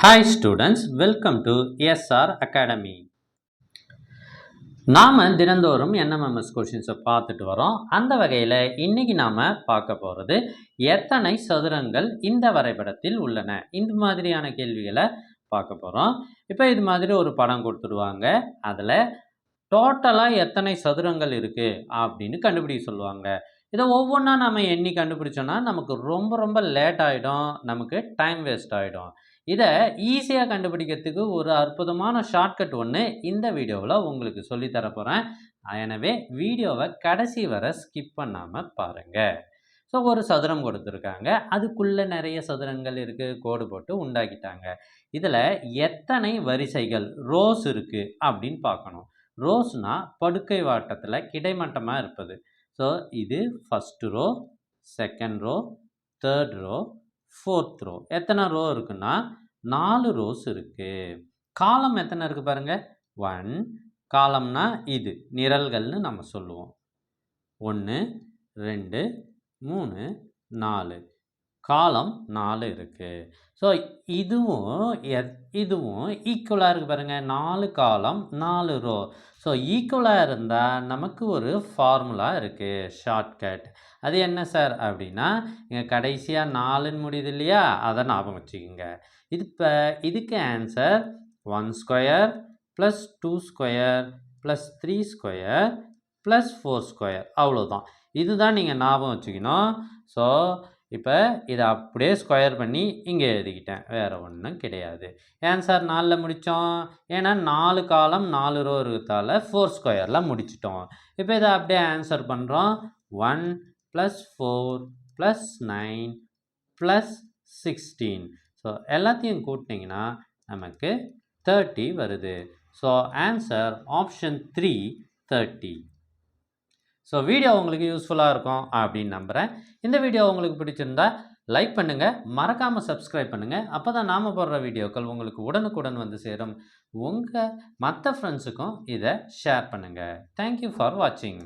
Hi students, welcome to SR Academy. நாம் தினந்தோறும் NMMS கொஷின்ஸை பார்த்துட்டு வரோம். அந்த வகையில் இன்னைக்கு நாம் பார்க்க போகிறது எத்தனை சதுரங்கள் இந்த வரைபடத்தில் உள்ளன, இந்த மாதிரியான கேள்விகளை பார்க்க போகிறோம். இப்போ இது மாதிரி ஒரு படம் கொடுத்துடுவாங்க, அதில் டோட்டலாக எத்தனை சதுரங்கள் இருக்குது அப்படின்னு கண்டுபிடிக்க சொல்லுவாங்க. இதை ஒவ்வொன்றா நம்ம எண்ணி கண்டுபிடிச்சோன்னா நமக்கு ரொம்ப லேட் ஆகிடும், நமக்கு டைம் வேஸ்ட் ஆகிடும். இதை ஈஸியாக கண்டுபிடிக்கிறதுக்கு ஒரு அற்புதமான ஷார்ட்கட் ஒன்று இந்த வீடியோவில் உங்களுக்கு சொல்லித்தர போகிறேன். எனவே வீடியோவை கடைசி வரை ஸ்கிப் பண்ணாமல் பாருங்கள். ஸோ ஒரு சதுரம் கொடுத்துருக்காங்க, அதுக்குள்ளே நிறைய சதுரங்கள் இருக்குது, கோடு போட்டு உண்டாக்கிட்டாங்க. இதில் எத்தனை வரிசைகள் ரோஸ் இருக்குது அப்படின்னு பார்க்கணும். ரோஸ்னால் படுக்கை வாட்டத்தில் கிடைமட்டமாக இருப்பது. ஸோ இது first row, second row, third row, fourth row. எத்தனை ரோ இருக்குன்னா 4 ரோஸ் இருக்குது. காலம் எத்தனை இருக்குது பாருங்கள், 1. காலம்னா இது நிரல்கள்னு நம்ம சொல்லுவோம். 1 2 3 4 காலம் 4 இருக்குது. ஸோ இதுவும் ஈக்குவலாக இருக்குது பாருங்கள், 4 காலம் 4 ரோ. ஸோ ஈக்குவலாக இருந்தால் நமக்கு ஒரு ஃபார்முலா இருக்குது, ஷார்ட்கட். அது என்ன சார் அப்படின்னா, இங்கே கடைசியாக 4ன்னு முடியுது இல்லையா, அதை ஞாபகம் வச்சுக்கோங்க. இப்போ இதுக்கு answer 1 square plus 2 square plus 3 square plus 4 square, அவ்வளோதான். இதுதான் நீங்கள் ஞாபகம் வச்சுக்கணும். ஸோ இப்போ இதை அப்படியே ஸ்கொயர் பண்ணி இங்கே எழுதிக்கிட்டேன், வேறு ஒன்றும் கிடையாது. ஆன்சர் 4ல் முடித்தோம், ஏன்னா 4 காலம் 4 ரோ இருக்கிறதால 4 ஸ்கொயரில் முடிச்சிட்டோம். இப்போ இதை அப்படியே ஆன்சர் பண்ணுறோம். 1 + 4 + 9 + 16. ஸோ எல்லாத்தையும் கூட்டினீங்கன்னா நமக்கு 30 வருது. So answer option 3 30. So video உங்களுக்கு யூஸ்ஃபுல்லாக இருக்கும் அப்படின்னு நம்புகிறேன். இந்த வீடியோ உங்களுக்கு பிடிச்சிருந்தா லைக் பண்ணுங்கள், மறக்காமல் சப்ஸ்கிரைப் பண்ணுங்கள். அப்போ தான் நாம் போடுற வீடியோக்கள் உங்களுக்கு உடனுக்குடன் வந்து சேரும். உங்கள் மற்ற ஃப்ரெண்ட்ஸுக்கும் இதை ஷேர் பண்ணுங்கள். தேங்க்யூ ஃபார் வாட்சிங்.